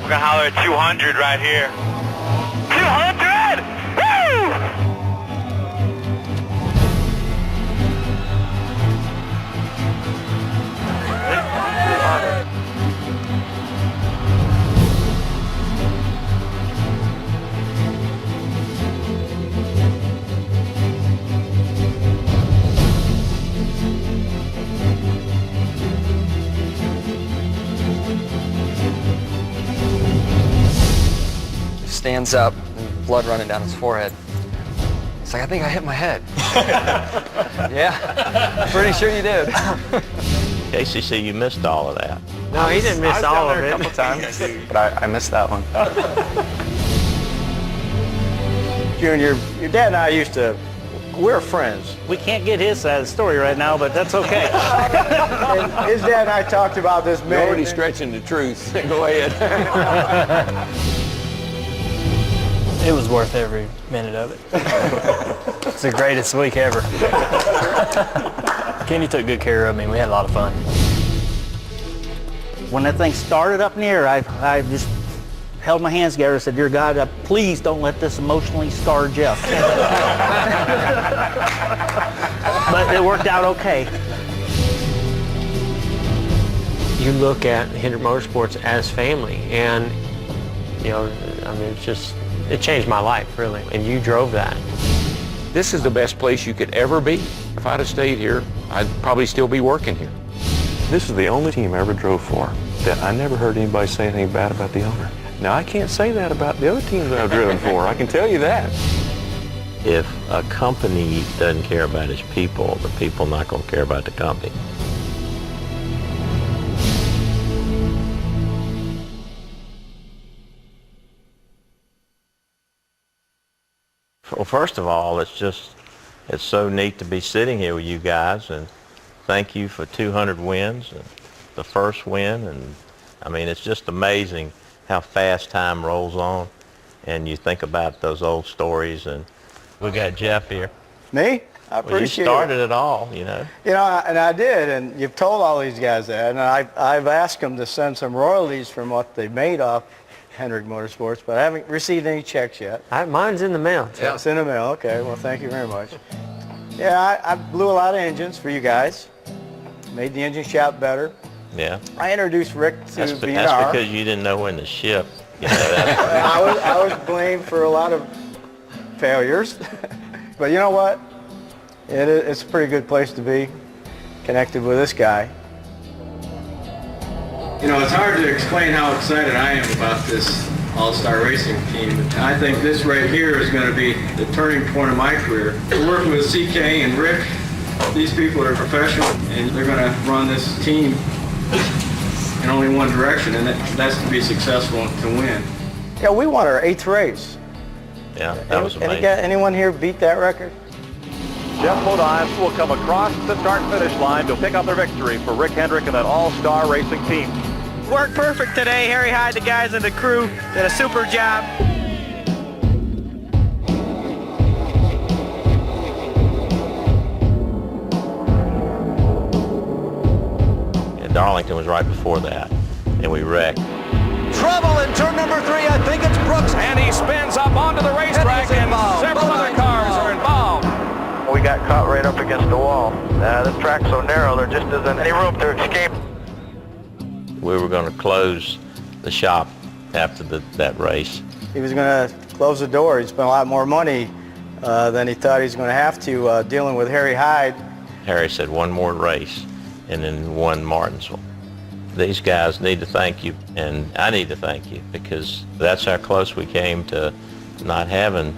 We're gonna holler at 200 right here. 200! Woo! Stands up, and blood running down his forehead. It's like, I think I hit my head. Yeah, pretty sure you did. KCC, you missed all of that. No, he didn't miss all of it. A couple times, but I missed that one. Junior, your dad and I we're friends. We can't get his side of the story right now, but that's okay. And his dad and I talked about this. You're already stretching the truth. Go ahead. It was worth every minute of it. It's the greatest week ever. Kenny took good care of me. We had a lot of fun. When that thing started up in the air, I just held my hands together and said, "Dear God, please don't let this emotionally scar Jeff." But it worked out okay. You look at Hendricks Motorsports as family, and you know, I mean, it changed my life, really, and you drove that. This is the best place you could ever be. If I'd have stayed here, I'd probably still be working here. This is the only team I ever drove for that I never heard anybody say anything bad about the owner. Now, I can't say that about the other teams that I've driven for. I can tell you that. If a company doesn't care about its people, the people are not going to care about the company. Well, first of all, it's so neat to be sitting here with you guys, and thank you for 200 wins and the first win. And I mean, it's just amazing how fast time rolls on, and you think about those old stories. And we got Jeff here. Me? I appreciate it. You started it all, you know. You know, and I did, and you've told all these guys that, and I've asked them to send some royalties from what they made off Hendricks Motorsports, but I haven't received any checks yet. Mine's in the mail. Yeah. It's in the mail. Okay, well, thank you very much. Yeah, I blew a lot of engines for you guys. Made the engine shop better. Yeah. I introduced Rick to That's BNR. because you didn't know when to ship. You know, that. I was blamed for a lot of failures, but you know what? It's a pretty good place to be, connected with this guy. You know, it's hard to explain how excited I am about this all-star racing team. I think this right here is going to be the turning point of my career. We're working with CK and Rick. These people are professional, and they're going to run this team in only one direction, and that's to be successful and to win. Yeah, we won our 8th race. Yeah, that was amazing. Anyone here beat that record? Jeff Bodine will come across the start-finish line to pick up their victory for Rick Hendrick and that all-star racing team. Worked perfect today. Harry Hyde, the guys and the crew did a super job. And Darlington was right before that, and we wrecked. Trouble in turn number 3. I think it's Brooks. And he spins up onto the racetrack, and several other cars are involved. We got caught right up against the wall. This track's so narrow, there just isn't any room to escape. We were going to close the shop after that race. He was going to close the door. He spent a lot more money than he thought he was going to have to dealing with Harry Hyde. Harry said one more race, and then won Martinsville. These guys need to thank you, and I need to thank you, because that's how close we came to not having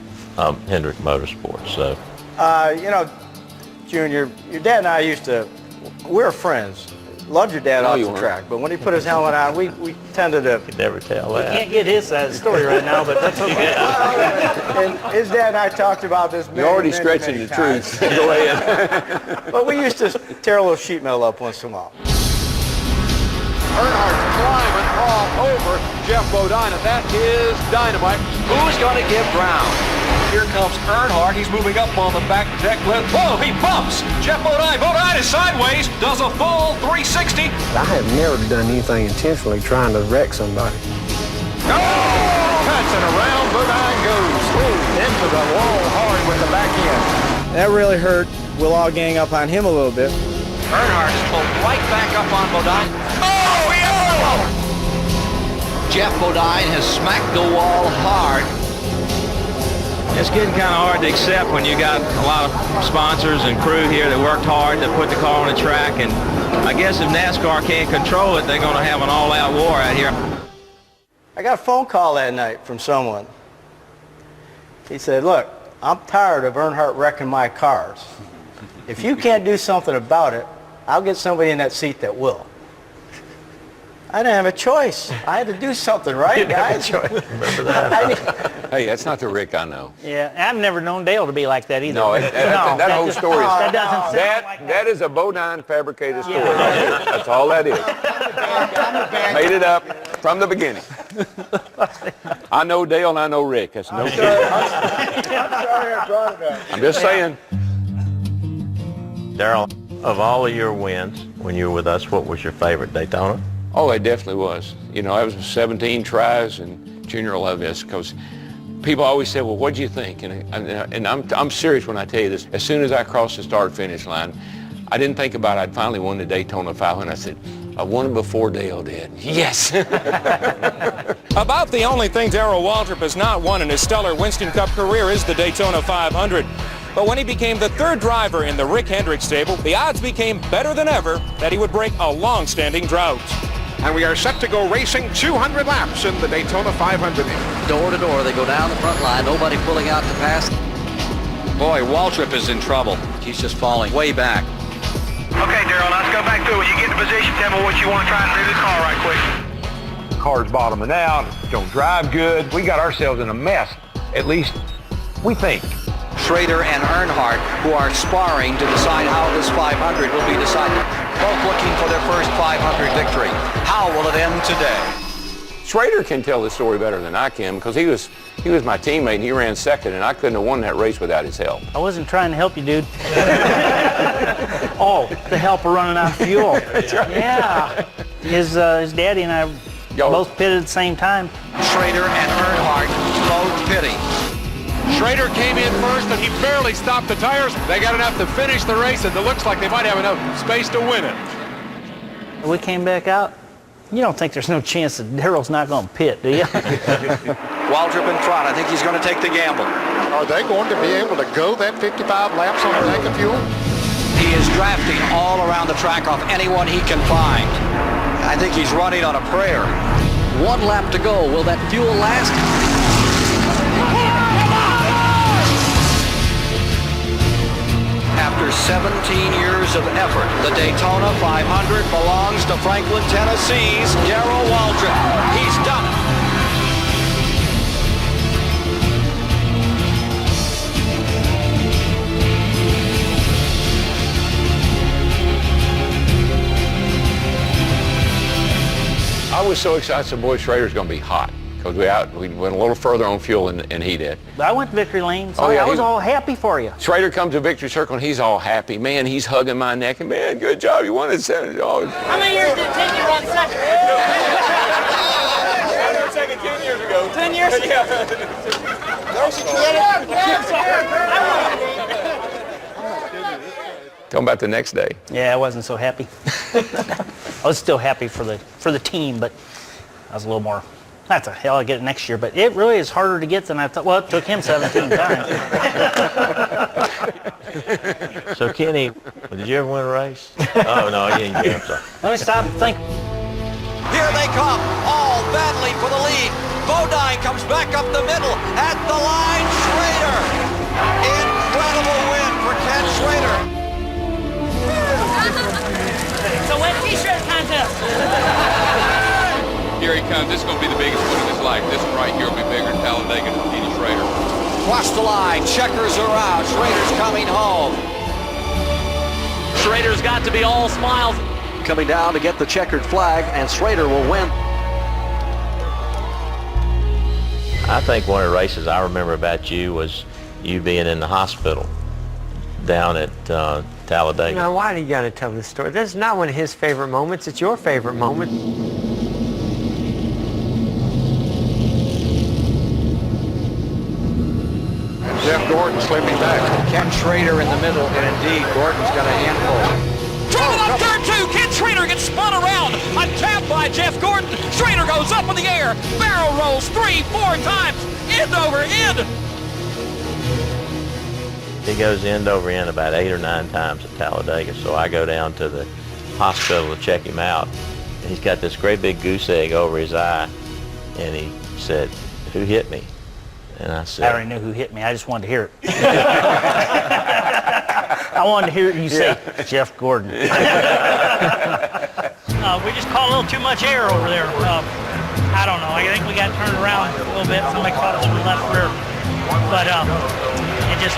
Hendricks Motorsports. So, you know, Junior, your dad and I we're friends. Loved your dad off the track, but when he put his helmet on, we tended to... You could never tell that. We can't get his side of the story right now, but that's okay. And his dad and I talked about this You're already stretching the truth. Go ahead. But we used to tear a little sheet metal up once in a while. Earnhardt climbing all over Jeff Bodine, and that is dynamite. Who's going to give ground? Here comes Earnhardt. He's moving up on the back deck. Whoa, he bumps! Jeff Bodine. Bodine is sideways, does a full 360. I have never done anything intentionally trying to wreck somebody. Oh! Cuts and around Bodine goes. Ooh, into the wall hard with the back end. That really hurt. We'll all gang up on him a little bit. Earnhardt is pulled right back up on Bodine. Oh, yeah! Jeff Bodine has smacked the wall hard. It's getting kind of hard to accept when you got a lot of sponsors and crew here that worked hard to put the car on the track, and I guess if NASCAR can't control it, they're going to have an all-out war out here. I got a phone call that night from someone. He said, look, I'm tired of Earnhardt wrecking my cars. If you can't do something about it, I'll get somebody in that seat that will. I didn't have a choice. I had to do something, right, guys? Remember that? Hey, that's not the Rick I know. Yeah, I've never known Dale to be like that either. No, that whole story is... That doesn't sound like that is a Bodine fabricated story. Yeah. That's all that is. Made it up from the beginning. I know Dale and I know Rick. That's no kidding. I'm sorry I brought it up. I'm just saying. Darrell, of all of your wins when you were with us, what was your favorite Daytona? Oh, it definitely was. You know, I was 17 tries and Junior 11, because people always say, well, what'd you think? And I'm serious when I tell you this. As soon as I crossed the start-finish line, I didn't think about it. I'd finally won the Daytona 500. I said, I won it before Dale did. Yes! About the only thing Darrell Waltrip has not won in his stellar Winston Cup career is the Daytona 500. But when he became the third driver in the Rick Hendrick stable, the odds became better than ever that he would break a long-standing drought. And we are set to go racing 200 laps in the Daytona 500. Door to door, they go down the front line, nobody pulling out to pass. Boy, Waltrip is in trouble. He's just falling way back. Okay, Darrell, let's go back through. When you get in position, tell me what you want to try and do this car right quick. The car's bottoming out, don't drive good. We got ourselves in a mess, at least we think. Schrader and Earnhardt, who are sparring to decide how this 500 will be decided. Both looking for their first 500 victory. How will it end today? Schrader can tell the story better than I can, because he was my teammate and he ran second, and I couldn't have won that race without his help. I wasn't trying to help you, dude. Oh, the help of running out of fuel. That's right. Yeah. His daddy and I both pitted at the same time. Schrader and Earnhardt both pitting. Schrader came in first and he barely stopped the tires. They got enough to finish the race, and it looks like they might have enough space to win it. We came back out. You don't think there's no chance that Darrell's not going to pit, do you? Waltrip in front. I think he's going to take the gamble. Are they going to be able to go that 55 laps on a tank of fuel? He is drafting all around the track off anyone he can find. I think he's running on a prayer. 1 lap to go. Will that fuel last? After 17 years of effort, the Daytona 500 belongs to Franklin, Tennessee's Darrell Waltrip. He's done it. I was so excited. I said, boy, Schrader's going to be hot, because we went a little further on fuel than he did. But I went to victory lane, so yeah, I was all happy for you. Schrader comes to victory circle and he's all happy. Man, he's hugging my neck, and man, good job, you won it. Oh. How many years did it take you to run second? 10 years ago. 10 years ago? Tell him about the next day. Yeah, I wasn't so happy. I was still happy for the team, but I was a little more, that's a hell, I'll get it next year. But it really is harder to get than I thought. Well, it took him 17 times. So, Kenny, did you ever win a race? Oh, no, you didn't get it. Let me stop and think. Here they come, all battling for the lead. Bodine comes back up the middle. At the line, Schrader. Incredible win for Ken Schrader. So wet t-shirt contest. Here he comes. This is going to be the biggest one of his life. This one right here will be bigger than Talladega than Kenny Schrader. Cross the line, checkers are out. Schrader's coming home. Schrader's got to be all smiles. Coming down to get the checkered flag, and Schrader will win. I think one of the races I remember about you was you being in the hospital down at Talladega. Now, why do you got to tell this story? This is not one of his favorite moments. It's your favorite moment. And Jeff Gordon slipping back. Ken Schrader in the middle, and indeed, Gordon's got a handful. Driving up turn 2, Ken Schrader gets spun around. A tap by Jeff Gordon. Schrader goes up in the air. Barrel rolls 3, 4 times. End over end. He goes end over end about 8 or 9 times at Talladega, so I go down to the hospital to check him out. And he's got this great big goose egg over his eye, and he said, "Who hit me?" And I said, I already knew who hit me. I just wanted to hear it. I wanted to hear you say, Jeff Gordon. We just caught a little too much air over there. I don't know. I think we got turned around a little bit. Somebody caught us from the left rear. But it just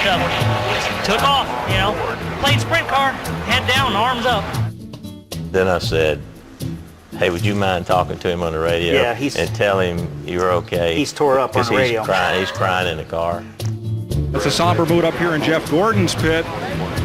took off, you know. Played sprint car, head down, arms up. Then I said, "Hey, would you mind talking to him on the radio and tell him you're okay?" He's tore up on the radio. He's crying in the car. It's a somber mood up here in Jeff Gordon's pit.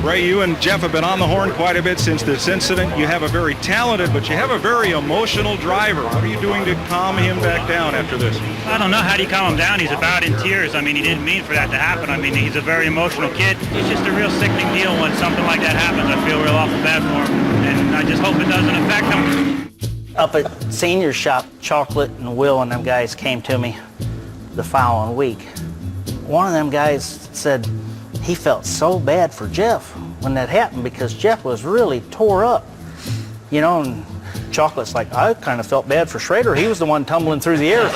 Ray, you and Jeff have been on the horn quite a bit since this incident. You have a very talented, but you have a very emotional driver. What are you doing to calm him back down after this? I don't know. How do you calm him down? He's about in tears. I mean, he didn't mean for that to happen. I mean, he's a very emotional kid. It's just a real sickening deal when something like that happens. I feel real awful bad for him, and I just hope it doesn't affect him. Up at senior shop, Chocolate and Will and them guys came to me the following week. One of them guys said he felt so bad for Jeff when that happened because Jeff was really tore up, you know, and Chocolate's like, I kind of felt bad for Schrader. He was the one tumbling through the air.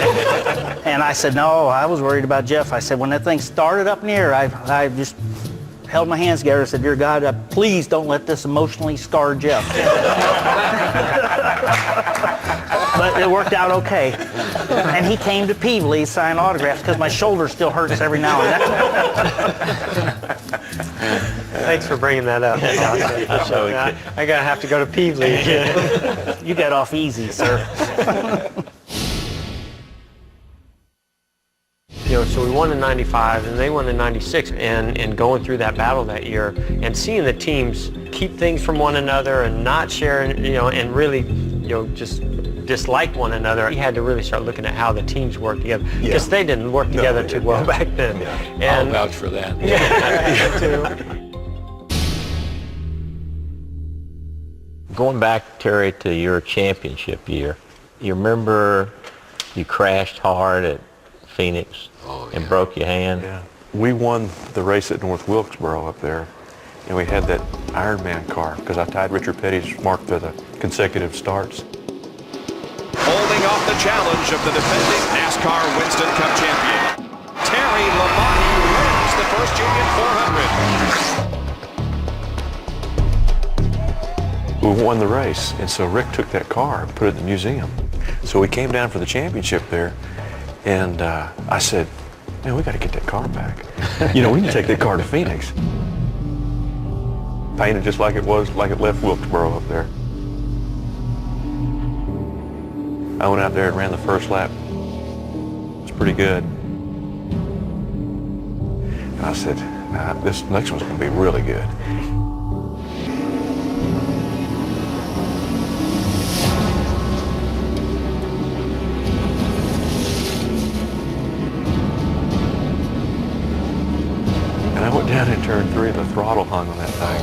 And I said, no, I was worried about Jeff. I said, when that thing started up in the air, I just held my hands together and said, dear God, please don't let this emotionally scar Jeff. But it worked out okay. And he came to Peevely, signed autographs, because my shoulder still hurts every now and then. Thanks for bringing that up. I gotta have to go to Peevely again. You got off easy, sir. You know, so we won in '95 and they won in '96, and going through that battle that year and seeing the teams keep things from one another and not sharing, you know, and really, you know, just dislike one another. We had to really start looking at how the teams work together because they didn't work together too well back then. I'll vouch for that. Going back, Terry, to your championship year, you remember you crashed hard at Phoenix and broke your hand? Yeah. We won the race at North Wilkesboro up there, and we had that Ironman car because I tied Richard Petty's mark to the consecutive starts. Holding off the challenge of the defending NASCAR Winston Cup champion, Terry Labonte wins the first Union 400. We won the race, and so Rick took that car and put it in the museum. So we came down for the championship there, and I said, man, we got to get that car back. You know, we can take that car to Phoenix. Painted just like it was, like it left Wilkesboro up there. I went out there and ran the first lap. It was pretty good. And I said, nah, this next one's going to be really good. And I went down in turn 3 and the throttle hung on that thing.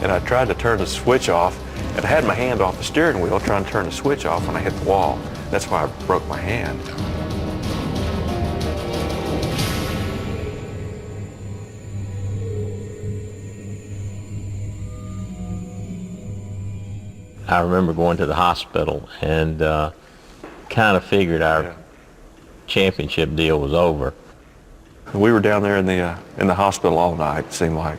And I tried to turn the switch off, and I had my hand off the steering wheel trying to turn the switch off when I hit the wall. That's why I broke my hand. I remember going to the hospital and kind of figured our championship deal was over. We were down there in the hospital all night, it seemed like.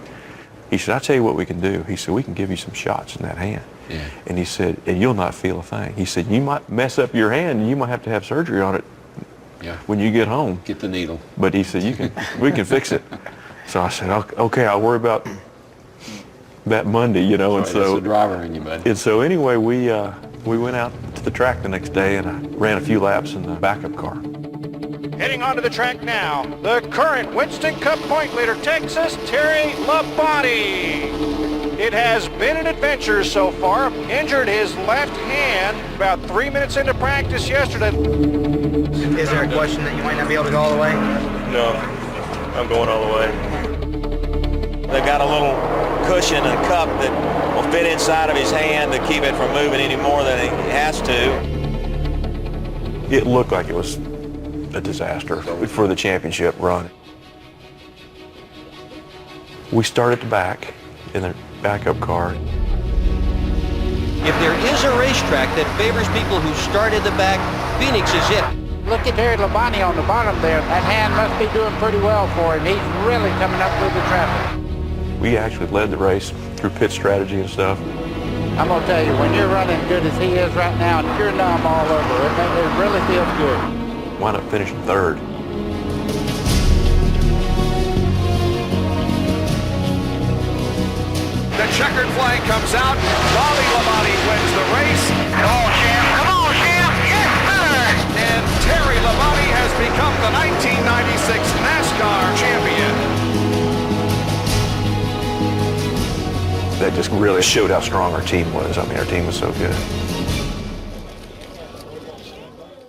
He said, I'll tell you what we can do. He said, we can give you some shots in that hand. Yeah. And he said, and you'll not feel a thing. He said, you might mess up your hand and you might have to have surgery on it when you get home. Get the needle. But he said, we can fix it. So I said, okay, I'll worry about that Monday, you know. Right, and so that's the driver in you, buddy. And so anyway, we went out to the track the next day and I ran a few laps in the backup car. Heading onto the track now, the current Winston Cup point leader takes us, Terry Labonte. It has been an adventure so far. Injured his left hand about 3 minutes into practice yesterday. Is there a question that you might not be able to go all the way? No, I'm going all the way. They've got a little cushion and cup that will fit inside of his hand to keep it from moving any more than he has to. It looked like it was a disaster for the championship run. We start at the back in the backup car. If there is a racetrack that favors people who start in the back, Phoenix is it. Look at Terry Labonte on the bottom there. That hand must be doing pretty well for him. He's really coming up through the traffic. We actually led the race through pit strategy and stuff. I'm going to tell you, when you're running good as he is right now, you're numb all over. It really feels good. Wound up finishing third. The checkered flag comes out. Charlie Labonte wins the race. Come on, Champ. Come on, Champ. Yes, sir. And Terry Labonte has become the 1996 NASCAR champion. That just really showed how strong our team was. I mean, our team was so good.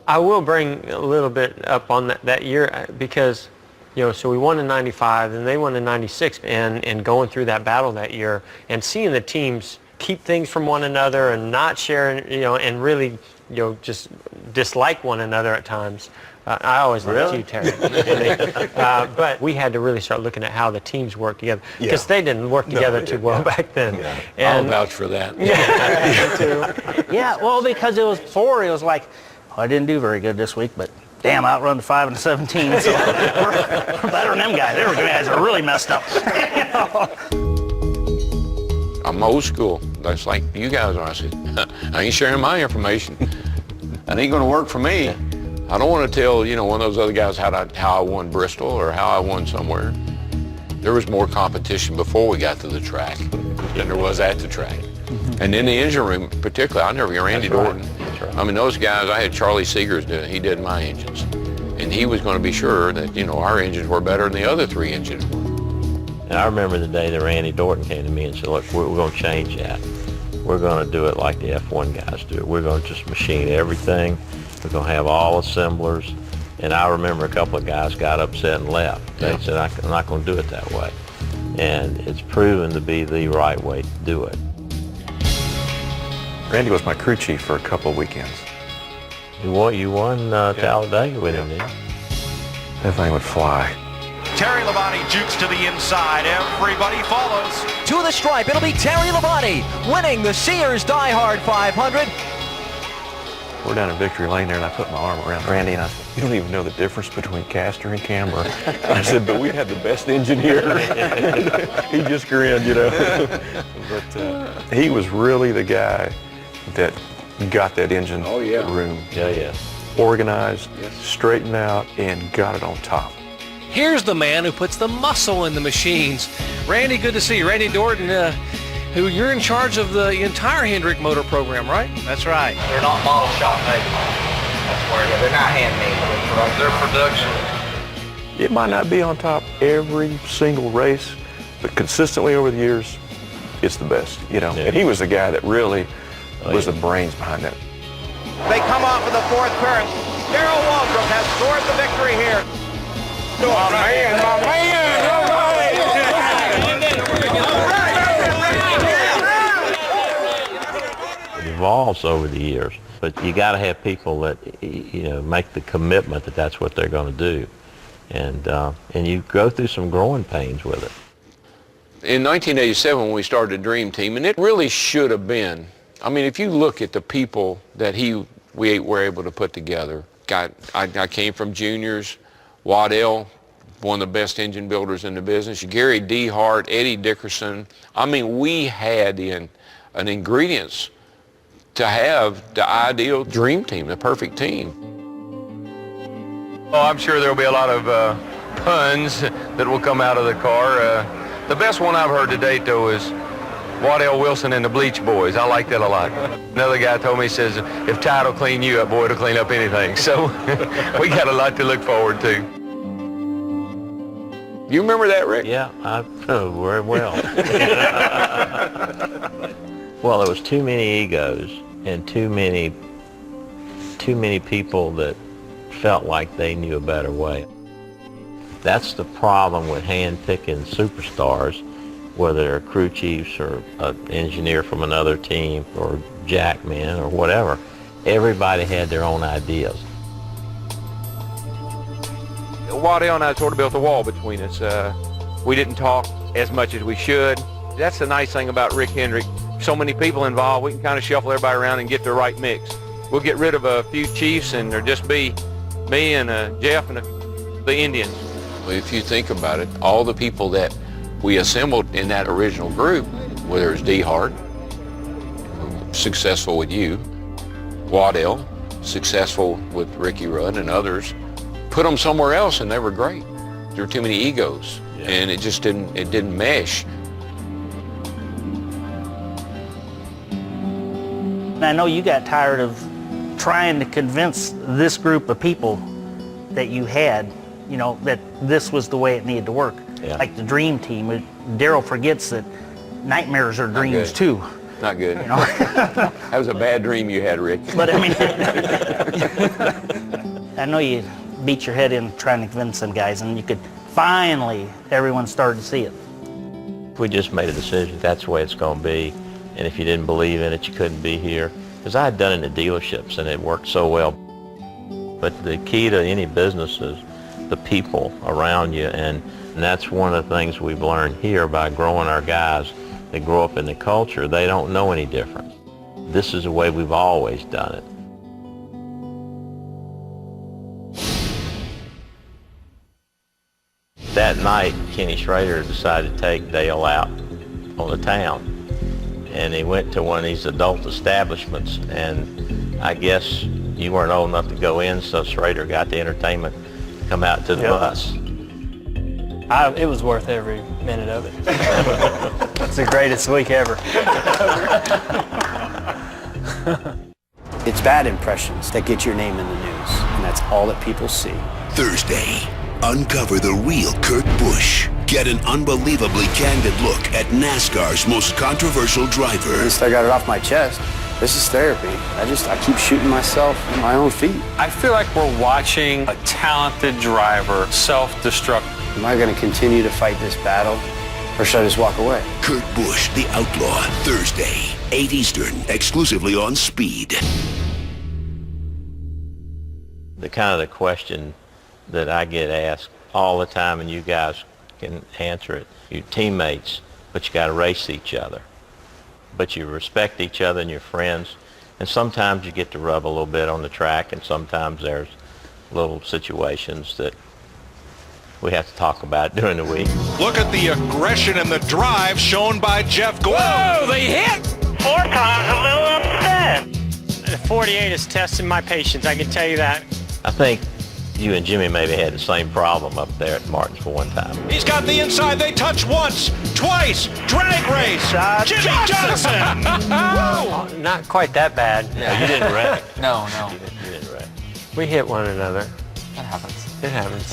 I will bring a little bit up on that year because, you know, so we won in 95 and they won in 96 and going through that battle that year and seeing the teams keep things from one another and not sharing, you know, and really, you know, just dislike one another at times. I always liked you, Terry. But we had to really start looking at how the teams work together because they didn't work together too well back then. Yeah. And I'll vouch for that. Yeah, well, because it was it was like, I didn't do very good this week, but damn, I outrun the 5 and the 17, so we're better than them guys. They were guys that are really messed up. I'm old school. That's like you guys are. I said, I ain't sharing my information. That ain't going to work for me. I don't want to tell, you know, one of those other guys how I won Bristol or how I won somewhere. There was more competition before we got to the track than there was at the track. And in the engine room, particularly, I never got Randy Dorton. Right. I mean, those guys, I had Charlie Seegers do it. He did my engines. And he was going to be sure that, you know, our engines were better than the other three engines were. And I remember the day that Randy Dorton came to me and said, look, we're going to change that. We're going to do it like the F1 guys do it. We're going to just machine everything. We're going to have all assemblers. And I remember a couple of guys got upset and left. They said, I'm not going to do it that way. And it's proven to be the right way to do it. Randy was my crew chief for a couple of weekends. You won Talladega with him, didn't you? That thing would fly. Terry Labonte jukes to the inside. Everybody follows. To the stripe, it'll be Terry Labonte winning the Sears Die Hard 500. We're down in Victory Lane there, and I put my arm around Randy, and I said, you don't even know the difference between caster and camber. I said, but we had the best engineer. He just grinned, you know. But he was really the guy that got that engine room organized, straightened out, and got it on top. Here's the man who puts the muscle in the machines. Randy, good to see you. Randy Dorton, who you're in charge of the entire Hendrick Motor program, right? That's right. They're not model shop made. That's where they're not handmade. They're production. It might not be on top every single race, but consistently over the years, it's the best, you know. And he was the guy that really was the brains behind that. They come off in the fourth turn. Darrell Waltrip has scored the victory here. My It evolves over the years, but you got to have people that, you know, make the commitment that that's what they're going to do, and you go through some growing pains with it. In 1987, when we started the Dream Team, and it really should have been, I mean, if you look at the people that we were able to put together, I came from juniors. Waddell, one of the best engine builders in the business. Gary Dehart, Eddie Dickerson. I mean, we had an ingredients to have the ideal dream team, the perfect team. Oh, I'm sure there'll be a lot of puns that will come out of the car. The best one I've heard to date, though, is Waddell Wilson and the Bleach Boys. I like that a lot. Another guy told me, he says, if Tide will clean you up, boy, it'll clean up anything. So we got a lot to look forward to. You remember that, Rick? Yeah, I know very well. Well, there was too many egos and too many people that felt like they knew a better way. That's the problem with hand-picking superstars, whether they're crew chiefs or an engineer from another team or jackmen or whatever. Everybody had their own ideas. Waddell and I sort of built a wall between us. We didn't talk as much as we should. That's the nice thing about Rick Hendrick. So many people involved, we can kind of shuffle everybody around and get the right mix. We'll get rid of a few chiefs and there'll just be me and Jeff and the Indians. Well, if you think about it, all the people that we assembled in that original group, whether it's D. Hart, successful with you, Waddell, successful with Ricky Rudd and others, put them somewhere else and they were great. There were too many egos, and it just didn't mesh. And I know you got tired of trying to convince this group of people that you had, you know, that this was the way it needed to work. Yeah. Like the dream team. Daryl forgets that nightmares are dreams too. Not good. You know? That was a bad dream you had, Rick. But I mean, I know you beat your head in trying to convince them guys, and you could finally, everyone started to see it. We just made a decision, that's the way it's going to be. And if you didn't believe in it, you couldn't be here. Because I had done it in the dealerships and it worked so well. But the key to any business is the people around you, and that's one of the things we've learned here by growing our guys that grow up in the culture. They don't know any different. This is the way we've always done it. That night, Kenny Schrader decided to take Dale out on the town. And he went to one of these adult establishments, and I guess you weren't old enough to go in, so Schrader got the entertainment to come out to the bus. It was worth every minute of it. It's the greatest week ever. It's bad impressions that get your name in the news, and that's all that people see. Thursday, uncover the real Kurt Busch. Get an unbelievably candid look at NASCAR's most controversial driver. At least I got it off my chest. This is therapy. I keep shooting myself in my own feet. I feel like we're watching a talented driver self-destruct. Am I going to continue to fight this battle, or should I just walk away? Kurt Busch, the Outlaw, Thursday, 8 Eastern, exclusively on Speed. The kind of the question that I get asked all the time, and you guys can answer it. You're teammates, but you got to race each other. But you respect each other and you're friends. And sometimes you get to rub a little bit on the track, and sometimes there's little situations that we have to talk about during the week. Look at the aggression and the drive shown by Jeff Gordon. Whoa, they hit! 4 times a little upset. The 48 is testing my patience, I can tell you that. I think you and Jimmy maybe had the same problem up there at Martinsville one time. He's got the inside. They touch once, twice. Drag race. Jimmy Johnson. Oh, not quite that bad. No, you didn't wreck. No. You didn't wreck. We hit one another. That happens. It happens.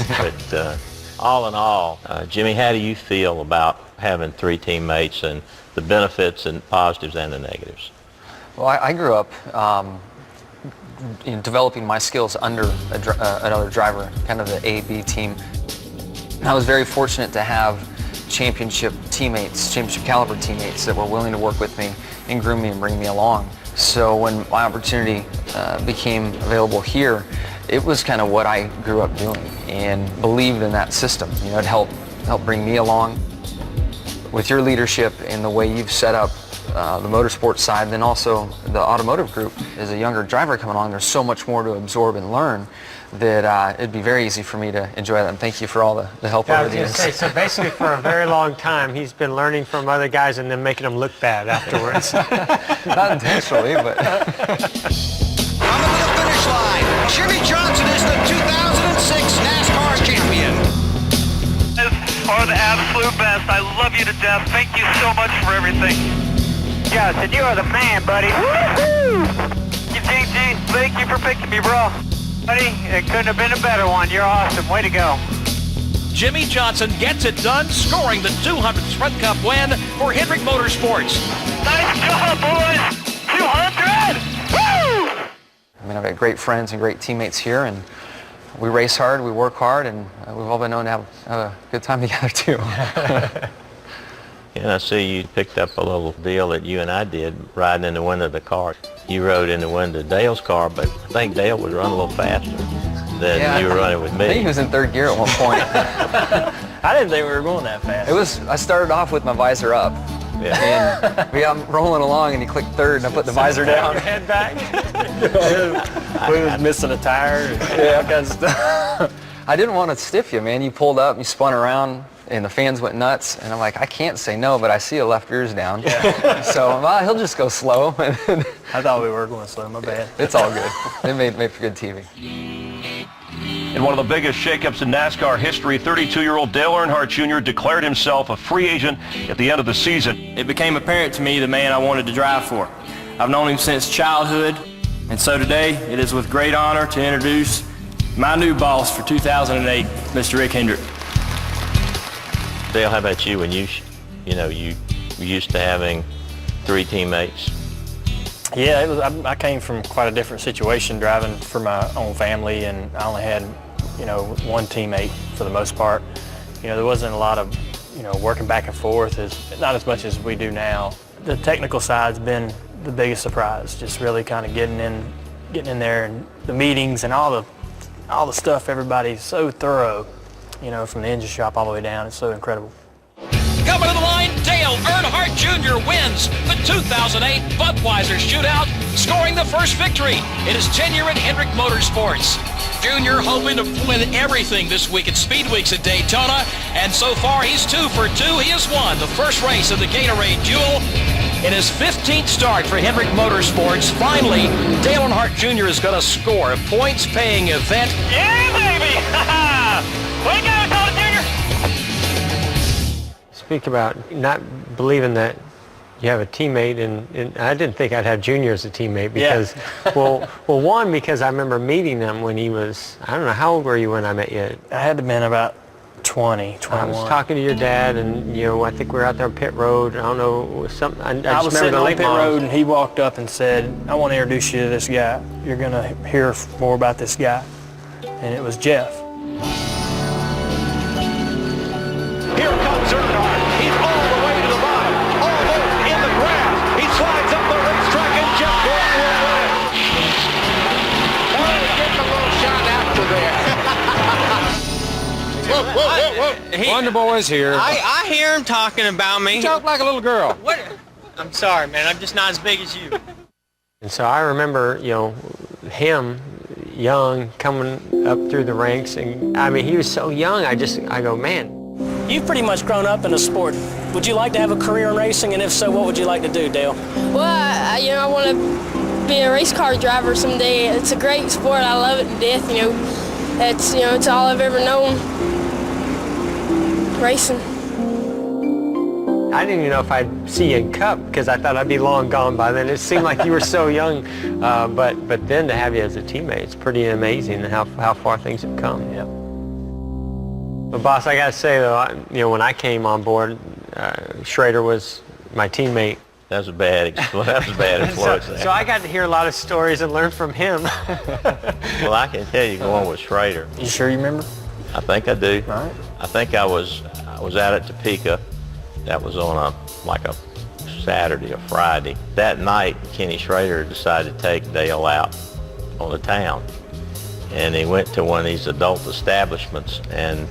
But all in all, Jimmy, how do you feel about having 3 teammates and the benefits and positives and the negatives? Well, I grew up developing my skills under another driver, kind of the A-B team. And I was very fortunate to have championship caliber teammates that were willing to work with me and groom me and bring me along. So when my opportunity became available here, it was kind of what I grew up doing and believed in that system. You know, it helped bring me along. With your leadership and the way you've set up the motorsports side, then also the automotive group. As a younger driver coming along, there's so much more to absorb and learn that it'd be very easy for me to enjoy that. And thank you for all the help over the years. So basically for a very long time, he's been learning from other guys and then making them look bad afterwards. Not intentionally, but... On the finish line, Jimmy Johnson is the 2006 NASCAR champion. Are the absolute best. I love you to death. Thank you so much for everything. Johnson, you are the man, buddy. Woo-hoo! Eugene, thank you for picking me, bro. Buddy, it couldn't have been a better one. You're awesome. Way to go. Jimmy Johnson gets it done, scoring the 200th Sprint Cup win for Hendricks Motor Sports. Nice job, boys. 200! Woo! I mean, I've got great friends and great teammates here, and we race hard, we work hard, and we've all been known to have a good time together, too. And I see you picked up a little deal that you and I did riding in the window of the car. You rode in the window of Dale's car, but I think Dale would run a little faster than you were running with me. I think he was in third gear at one point. I didn't think we were going that fast. I started off with my visor up. Yeah. And I'm rolling along, and he clicked third, and I put the visor down. Head back. We was missing a tire. Yeah, all kinds of stuff. I didn't want to stiff you, man. You pulled up, you spun around, and the fans went nuts. And I'm like, I can't say no, but I see a left ear's down. Yeah. So he'll just go slow. I thought we were going slow. My bad. It's all good. It made for good TV. In one of the biggest shakeups in NASCAR history, 32-year-old Dale Earnhardt Jr. declared himself a free agent at the end of the season. It became apparent to me the man I wanted to drive for. I've known him since childhood, and so today it is with great honor to introduce my new boss for 2008, Mr. Rick Hendrick. Dale, how about you? When you used to having 3 teammates? Yeah, it was. I came from quite a different situation, driving for my own family, and I only had, one teammate for the most part. There wasn't a lot of, working back and forth, not as much as we do now. The technical side's been the biggest surprise. Just really kind of getting in there, and the meetings and all the stuff. Everybody's so thorough, from the engine shop all the way down. It's so incredible. Coming to the line, Dale Earnhardt Jr. wins the 2008 Budweiser Shootout, scoring the first victory in his tenure at Hendricks Motor Sports. Jr. hoping to win everything this week at Speed Weeks at Daytona, and so far he's 2 for 2. He has won the first race of the Gatorade Duel in his 15th start for Hendricks Motor Sports. Finally, Dale Earnhardt Jr. is going to score a points-paying event. Yeah, baby! Way to go, Tony Jr. Speak about not believing that you have a teammate, and I didn't think I'd have Junior as a teammate because, one, because I remember meeting him when he was, I don't know, how old were you when I met you? I had to been about 20, 21. I was talking to your dad, and I think we were out there on pit road. I don't know, something. I was sitting on pit road, and he walked up and said, "I want to introduce you to this guy. You're going to hear more about this guy," and it was Jeff. Here comes Earnhardt. He's all the way to the bottom, almost in the grass. He slides up the racetrack, and Jeff Gordon will win. Oh, he's getting a little shot after there. Whoa. Wonder Boy's here. I hear him talking about me. You talk like a little girl. What? I'm sorry, man. I'm just not as big as you. And so I remember, him young coming up through the ranks, and I mean, he was so young. I go, man. You've pretty much grown up in the sport. Would you like to have a career in racing, and if so, what would you like to do, Dale? Well, I want to be a race car driver someday. It's a great sport. I love it to death. It's all I've ever known. Racing. I didn't even know if I'd see you in Cup because I thought I'd be long gone by then. It seemed like you were so young, but then to have you as a teammate, it's pretty amazing how far things have come. Yep. But boss, I gotta say though, when I came on board, Schrader was my teammate. That was a bad influence. So I got to hear a lot of stories and learn from him. Well, I can tell you going with Schrader. You sure you remember? I think I do. All right. I think I was out at Topeka. That was on a Saturday or Friday. That night, Kenny Schrader decided to take Dale out on the town. And he went to one of these adult establishments, and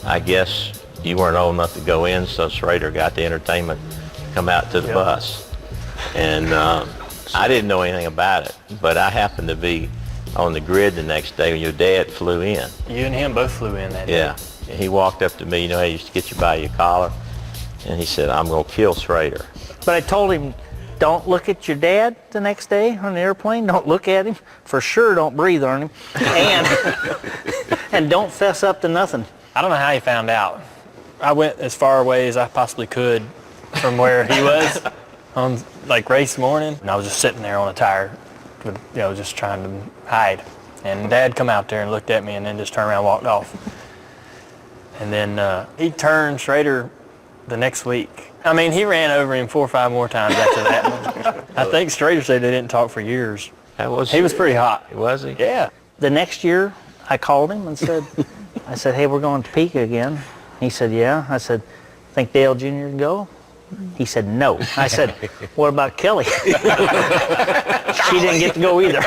I guess you weren't old enough to go in, so Schrader got the entertainment to come out to the bus. And I didn't know anything about it, but I happened to be on the grid the next day when your dad flew in. You and him both flew in that day. Yeah. And he walked up to me, I used to get you by your collar, and he said, "I'm going to kill Schrader." But I told him, don't look at your dad the next day on the airplane. Don't look at him. For sure, don't breathe on him. And don't fess up to nothing. I don't know how he found out. I went as far away as I possibly could from where he was, on like race morning, and I was just sitting there on a tire, with, just trying to hide. And Dad come out there and looked at me, and then just turned around and walked off. And then he turned Schrader the next week. I mean, he ran over him 4 or 5 more times after that. I think Schrader said they didn't talk for years. He was pretty hot. Was he? Yeah. The next year, I called him and said, hey, we're going to Topeka again. He said, yeah. I said, think Dale Jr. can go? He said, no. I said, what about Kelly? She didn't get to go either.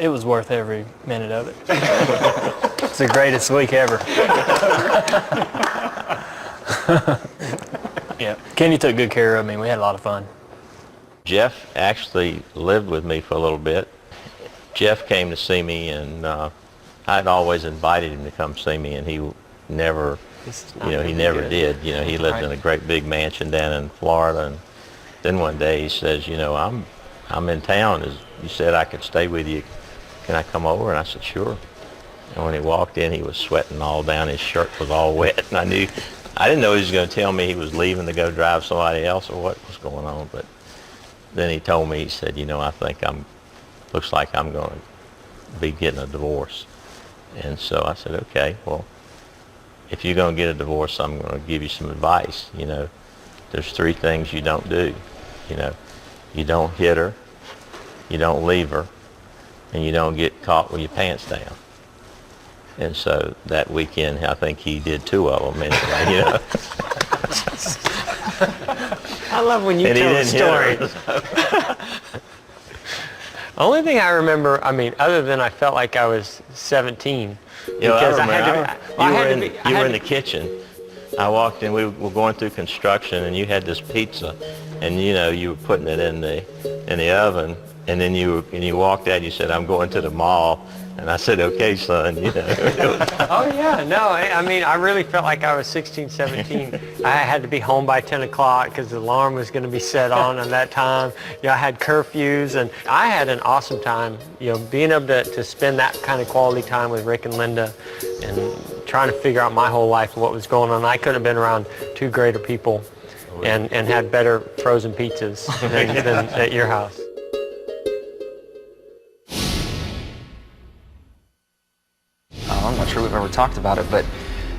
It was worth every minute of it. It's the greatest week ever. Yeah, Kenny took good care of me. We had a lot of fun. Jeff actually lived with me for a little bit. Jeff came to see me, and I'd always invited him to come see me, and he never, he never did. He lived in a great big mansion down in Florida, and then one day he says, I'm in town. You said I could stay with you. Can I come over? And I said, sure. And when he walked in, he was sweating all down. His shirt was all wet, and I didn't know he was going to tell me he was leaving to go drive somebody else or what was going on. But then he told me, he said, I think looks like I'm going to be getting a divorce. And so I said, okay, well, if you're going to get a divorce, I'm going to give you some advice. There's 3 things you don't do. You don't hit her, you don't leave her, and you don't get caught with your pants down. And so that weekend, I think he did 2 of them anyway. I love when you tell a story. Only thing I remember, other than I felt like I was 17. Because you were in the kitchen. I walked in, we were going through construction, and you had this pizza, and you were putting it in the oven, and then you walked out and you said, I'm going to the mall. And I said, okay, son, Oh, yeah. No, I really felt like I was 16, 17. I had to be home by 10 o'clock because the alarm was going to be set on at that time. I had curfews, and I had an awesome time, being able to spend that kind of quality time with Rick and Linda and trying to figure out my whole life and what was going on. I couldn't have been around 2 greater people and had better frozen pizzas than at your house. I'm not sure we've ever talked about it, but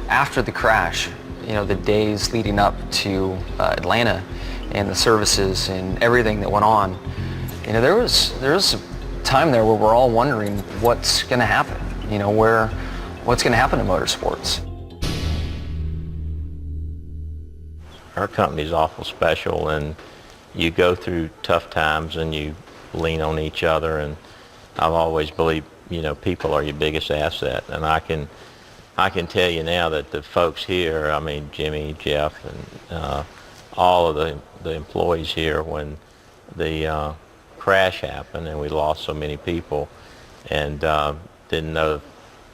after the crash, the days leading up to Atlanta and the services and everything that went on, there was a time there where we're all wondering what's going to happen, what's going to happen to motorsports. Our company's awful special, and you go through tough times and you lean on each other, and I've always believed people are your biggest asset, and I can tell you now that the folks here, Jimmy, Jeff, and all of the employees here, when the crash happened and we lost so many people, and didn't know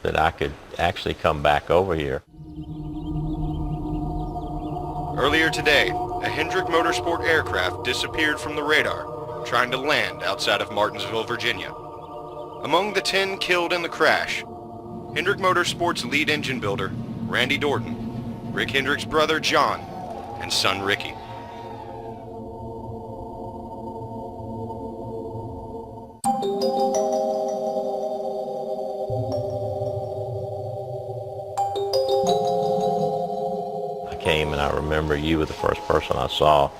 that I could actually come back over here. Earlier today, a Hendricks Motor Sport aircraft disappeared from the radar, trying to land outside of Martinsville, Virginia. Among the 10 killed in the crash, Hendricks Motor Sports lead engine builder, Randy Dorton, Rick Hendrick's brother, John, and son, Ricky. I came, and I remember you were the first person I saw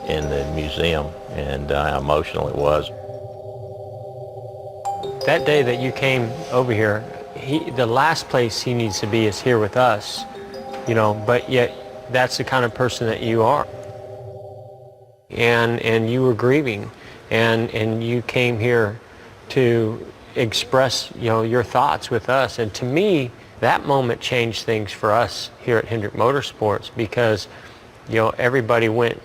in the museum, and how emotional it was. That day that you came over here, the last place he needs to be is here with us, but yet that's the kind of person that you are. And you were grieving, and you came here to express, your thoughts with us. And to me, that moment changed things for us here at Hendricks Motorsports, because, everybody went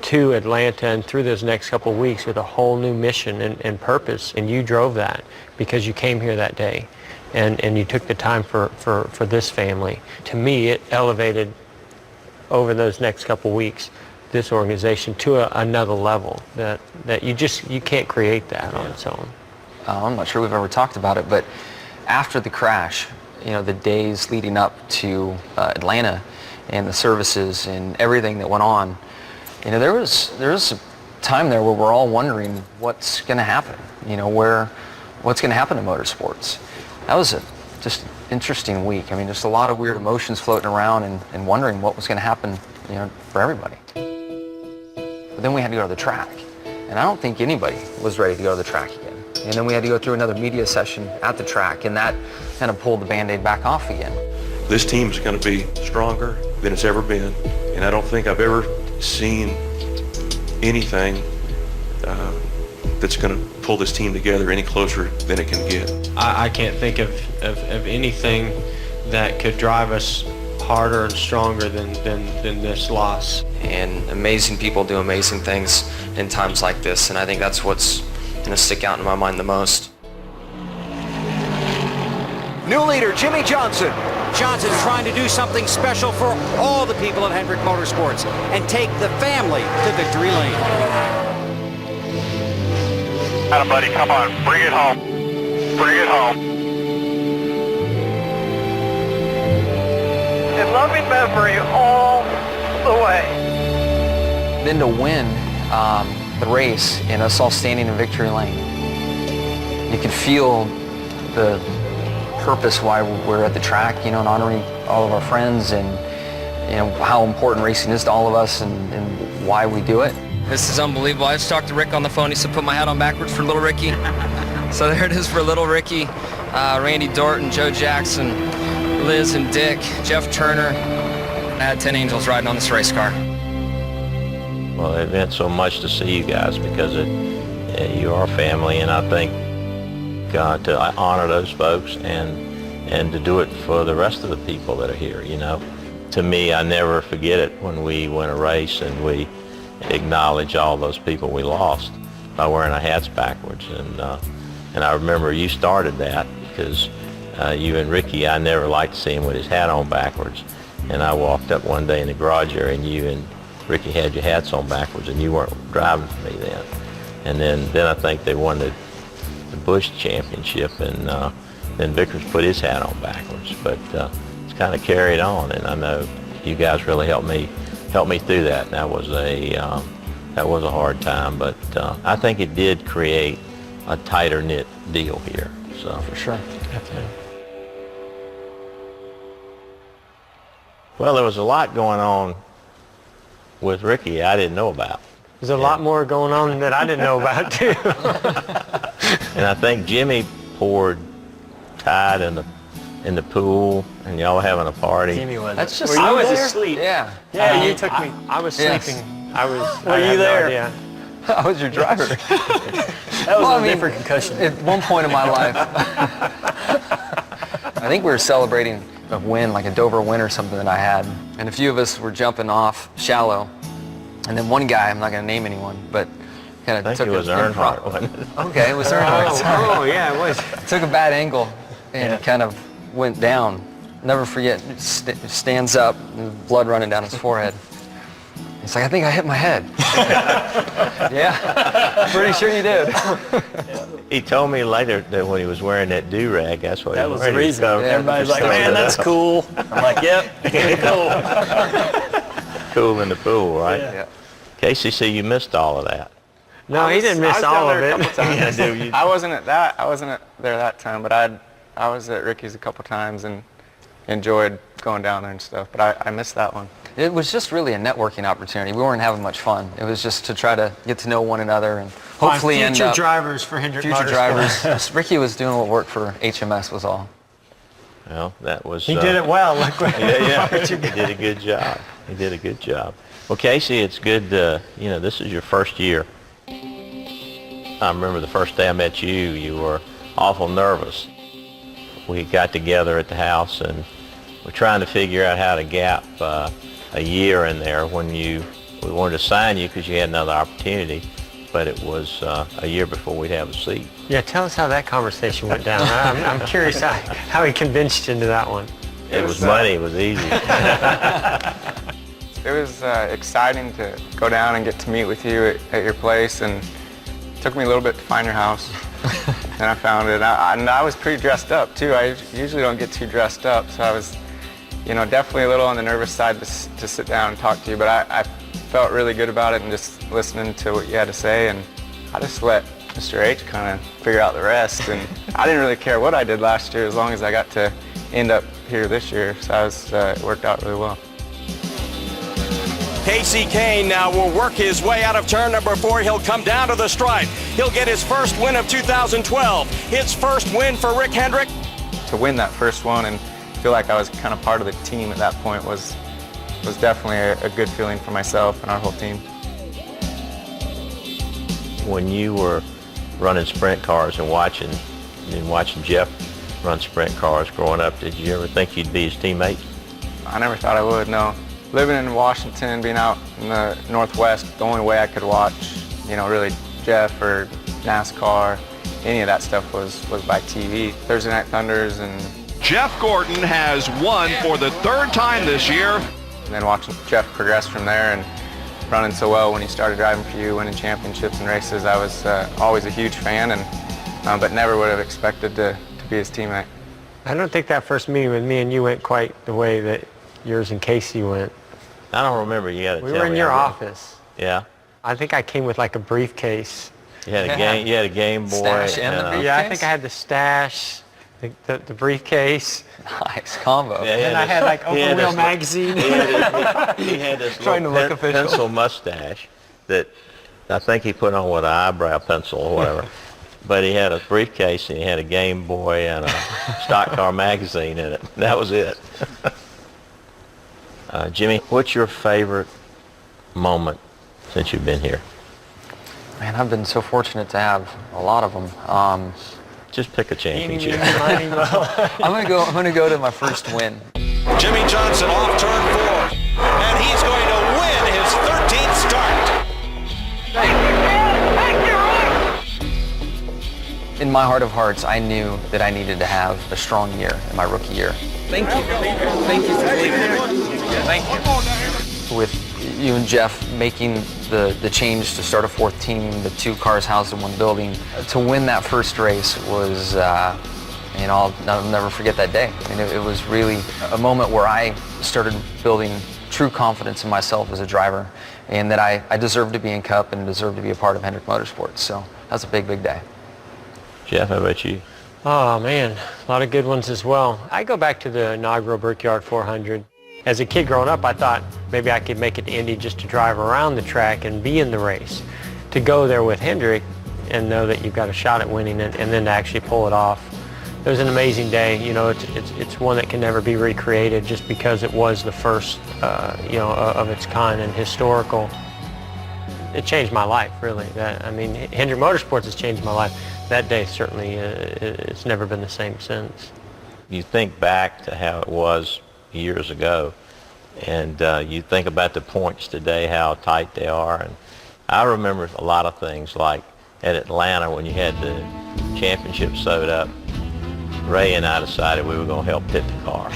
to Atlanta and through those next couple of weeks with a whole new mission and purpose, and you drove that because you came here that day and you took the time for this family. To me, it elevated over those next couple of weeks this organization to another level that you can't create that on its own. I'm not sure we've ever talked about it, but after the crash, the days leading up to Atlanta and the services and everything that went on, you know, there was a time there where we're all wondering what's going to happen, you know, what's going to happen to motorsports. That was just an interesting week. I mean, just a lot of weird emotions floating around and wondering what was going to happen, you know, for everybody. But then we had to go to the track, and I don't think anybody was ready to go to the track again. And then we had to go through another media session at the track, and that kind of pulled the Band-Aid back off again. This team is going to be stronger than it's ever been, and I don't think I've ever seen anything that's going to pull this team together any closer than it can get. I can't think of anything that could drive us harder and stronger than this loss. And amazing people do amazing things in times like this, and I think that's what's going to stick out in my mind the most. New leader, Jimmy Johnson. Johnson trying to do something special for all the people at Hendrick Motorsports and take the family to victory lane. Atta buddy, come on, bring it home. Bring it home. In loving memory all the way. Then to win the race and us all standing in victory lane, you could feel the purpose why we're at the track, you know, and honoring all of our friends, and you know how important racing is to all of us, and why we do it. This is unbelievable. I just talked to Rick on the phone. He said put my hat on backwards for little Ricky. So there it is for little Ricky. Randy Dorton, Joe Jackson, Liz and Dick, Jeff Turner. I had 10 angels riding on this race car. Well, it meant so much to see you guys because you are family, and I think to honor those folks and to do it for the rest of the people that are here, you know. To me, I never forget it when we win a race and we acknowledge all those people we lost by wearing our hats backwards. And I remember you started that because you and Ricky, I never liked to see him with his hat on backwards. And I walked up one day in the garage area and you and Ricky had your hats on backwards, and you weren't driving for me then. And then I think they won the Busch Championship, and then Vickers put his hat on backwards. But it's kind of carried on, and I know you guys really helped me through that. And that was a hard time, but I think it did create a tighter knit deal here. So for sure. Definitely. Well, there was a lot going on with Ricky I didn't know about. There's a lot more going on that I didn't know about too. And I think Jimmy poured Tide in the pool, and y'all having a party. Jimmy was. That's just. I was there? asleep. Yeah. Yeah, you took me. I was Yes. sleeping. I was. Were I you had there? No idea. I was your driver. That was a different concussion. At one point in my life, I think we were celebrating a win, like a Dover win or something that I had, and a few of us were jumping off shallow, and then one guy, I'm not going to name anyone, but kind of took it was Earnhardt, wasn't it? Okay, it was Earnhardt. Oh, yeah, it was. Took a bad angle and kind of went down. Never forget, stands up, blood running down his forehead. He's like, I think I hit my head. Yeah, pretty sure you did. He told me later that when he was wearing that do-rag, that's what That was the reason. Everybody's like, man, that's cool. I'm like, yep, cool. Cool in the pool, right? Yeah. Casey, so you missed all of that. No, he didn't miss all of it. Yeah, dude, you- I wasn't there that time, but I was at Ricky's a couple times and enjoyed going down there and stuff, but I missed that one. It was just really a networking opportunity. We weren't having much fun. It was just to try to get to know one another and hopefully end future up... drivers for Hendrick Future Motorsports. drivers. Ricky was doing what worked for HMS was all. Well, that was... He did it well. Look what Yeah. what He you got. did a good job. He did a good job. Well, Casey, it's good, this is your first year. I remember the first day I met you, you were awful nervous. We got together at the house and we're trying to figure out how to gap a year in there when we wanted to sign you because you had another opportunity, but it was a year before we'd have a seat. Yeah, tell us how that conversation went down. I'm curious how he convinced you into that one. It was money. It was easy. It was exciting to go down and get to meet with you at your place, and it took me a little bit to find your house. And I found it, and I was pretty dressed up too. I usually don't get too dressed up, so I was definitely a little on the nervous side to sit down and talk to you, but I felt really good about it and just listening to what you had to say, and I just let Mr. H kind of figure out the rest, and I didn't really care what I did last year as long as I got to end up here this year, so it worked out really well. Casey Kane now will work his way out of turn number 4. He'll come down to the stripe. He'll get his first win of 2012. His first win for Rick Hendrick. To win that first one and feel like I was kind of part of the team at that point was definitely a good feeling for myself and our whole team. When you were running sprint cars and watching Jeff run sprint cars growing up, did you ever think you'd be his teammate? I never thought I would, no. Living in Washington, being out in the Northwest, the only way I could watch, really Jeff or NASCAR, any of that stuff was by TV. Thursday Night Thunders and... Jeff Gordon has won for the 3rd time this year. And then watching Jeff progress from there and running so well when he started driving for you, winning championships and races, I was always a huge fan, but never would have expected to be his teammate. I don't think that first meeting with me and you went quite the way that yours and Casey went. I don't remember. You got to tell me. We were in your office. Yeah. I think I came with like a briefcase. You had a Game Boy. Stash and the briefcase? Yeah, I think I had the stash, the briefcase. Nice combo. Yeah, and I had like Open Wheel magazine. He had this trying to look official pencil mustache that I think he put on with an eyebrow pencil or whatever. But he had a briefcase and he had a Game Boy and a stock car magazine in it. That was it. Jimmy, what's your favorite moment since you've been here? Man, I've been so fortunate to have a lot of them. Just pick a championship. I'm gonna go to my first win. Jimmy Johnson off turn 4, and he's going to win his 13th start. In my heart of hearts, I knew that I needed to have a strong year in my rookie year. Thank you. Thank you for believing in me. Thank you. With you and Jeff making the change to start a 4th team, the 2 cars housed in one building, to win that first race was, I'll never forget that day. I mean, it was really a moment where I started building true confidence in myself as a driver, and that I deserved to be in Cup and deserved to be a part of Hendricks Motor Sports. So that was a big, big day. Jeff, how about you? Oh man, a lot of good ones as well. I go back to the inaugural Brickyard 400. As a kid growing up, I thought maybe I could make it to Indy just to drive around the track and be in the race. To go there with Hendrick and know that you've got a shot at winning it and then to actually pull it off. It was an amazing day. It's one that can never be recreated just because it was the first, of its kind and historical. It changed my life, really. Hendricks Motorsports has changed my life. That day certainly, it's never been the same since. You think back to how it was years ago, and you think about the points today, how tight they are. And I remember a lot of things, like at Atlanta when you had the championship sewed up. Ray and I decided we were going to help pit the car.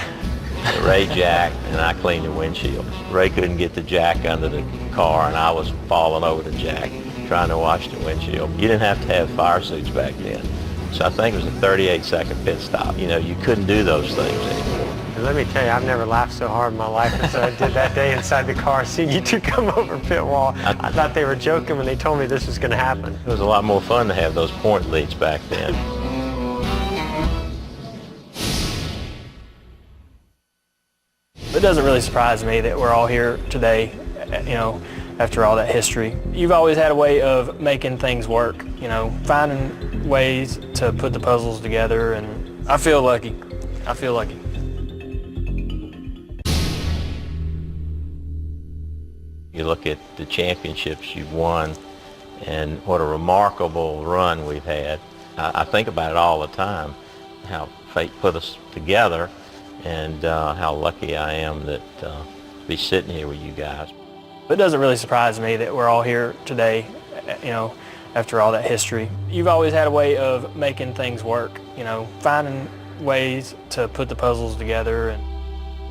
Ray jacked and I cleaned the windshield. Ray couldn't get the jack under the car and I was falling over the jack trying to wash the windshield. You didn't have to have fire suits back then. So I think it was a 38-second pit stop. You couldn't do those things anymore. And let me tell you, I've never laughed so hard in my life as I did that day inside the car, seeing you two come over pit wall. I thought they were joking when they told me this was going to happen. It was a lot more fun to have those point leads back then. It doesn't really surprise me that we're all here today, after all that history. You've always had a way of making things work, finding ways to put the puzzles together, and I feel lucky. You look at the championships you've won and what a remarkable run we've had. I think about it all the time, how fate put us together, and how lucky I am that to be sitting here with you guys. It doesn't really surprise me that we're all here today, after all that history. You've always had a way of making things work, finding ways to put the puzzles together, and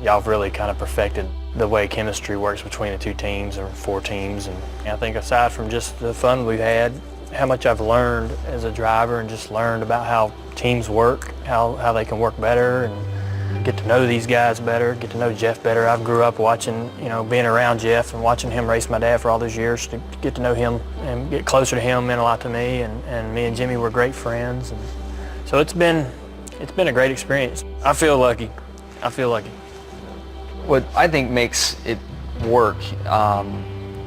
y'all have really kind of perfected the way chemistry works between the 2 teams or 4 teams. And I think aside from just the fun we've had, how much I've learned as a driver and just learned about how teams work, how they can work better, and get to know these guys better, get to know Jeff better. I've grew up watching, being around Jeff and watching him race my dad for all those years. To get to know him and get closer to him meant a lot to me, and me and Jimmy were great friends. And so it's been a great experience. I feel lucky. What I think makes it work are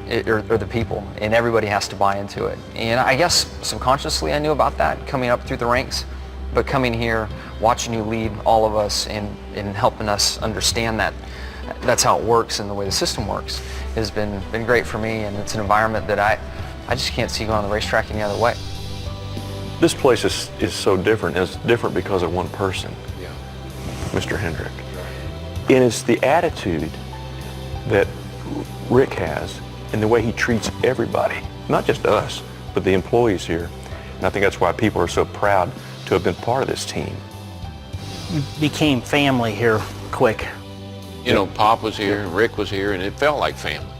the people, and everybody has to buy into it. And I guess subconsciously I knew about that coming up through the ranks, but coming here, watching you lead all of us and helping us understand that that's how it works and the way the system works has been great for me, and it's an environment that I just can't see going on the racetrack any other way. This place is so different, and it's different because of one person, Mr. Hendrick. And it's the attitude that Rick has and the way he treats everybody, not just us, but the employees here. And I think that's why people are so proud to have been part of this team. We became family here quick. Pop was here, Rick was here, and it felt like family.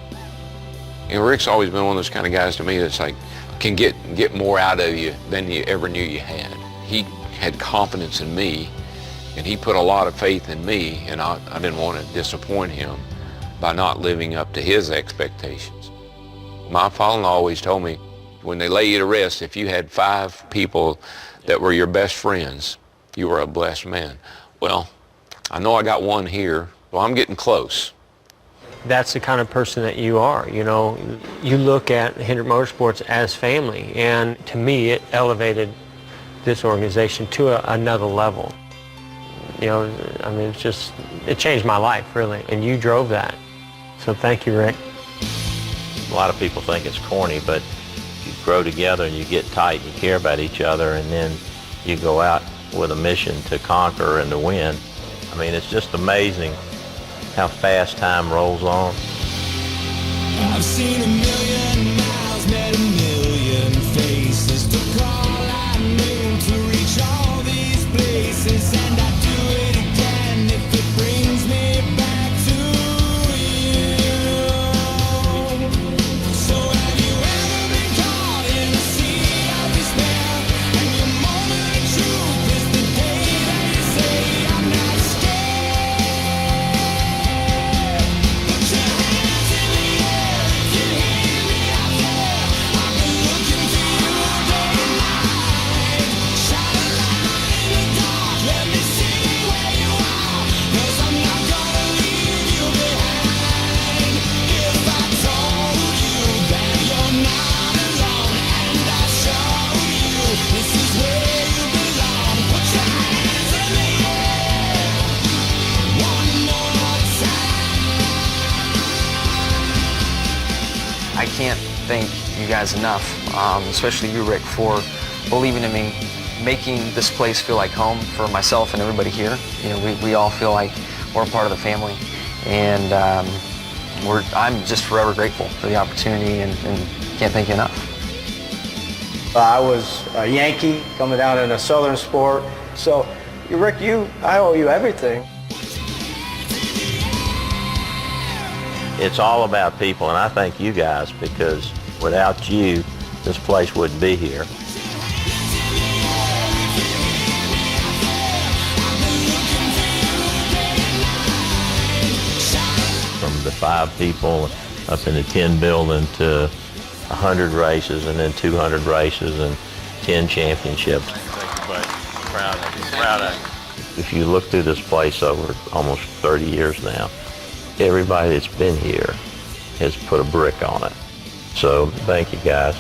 Rick's always been one of those kind of guys to me that's like, can get more out of you than you ever knew you had. He had confidence in me, and he put a lot of faith in me, and I didn't want to disappoint him by not living up to his expectations. My father-in-law always told me, when they lay you to rest, if you had 5 people that were your best friends, you were a blessed man. Well, I know I got one here, so I'm getting close. That's the kind of person that you are. You look at Hendricks Motorsports as family, and to me it elevated this organization to another level. It changed my life, really, and you drove that. So thank you, Rick. A lot of people think it's corny, but you grow together and you get tight and you care about each other, and then you go out with a mission to conquer and to win. It's just amazing how fast time rolls on. I've seen a million miles, met a million faces, took all I knew to reach all these places, and I'd do it again if it brings me back to you. So have you ever been caught in a sea of despair, and your moment of truth is the day that you say I'm not scared? I can't thank you guys enough, especially you, Rick, for believing in me, making this place feel like home for myself and everybody here. We all feel like we're a part of the family, and I'm just forever grateful for the opportunity, and can't thank you enough. I was a Yankee coming down in a Southern sport, so Rick, I owe you everything. It's all about people, and I thank you guys, because without you, this place wouldn't be here. From the 5 people up in the 10 building to 100 races, and then 200 races and 10 championships. Thank you, buddy. Proud of you. Proud of you. If you look through this place over almost 30 years now, everybody that's been here has put a brick on it. So thank you, guys.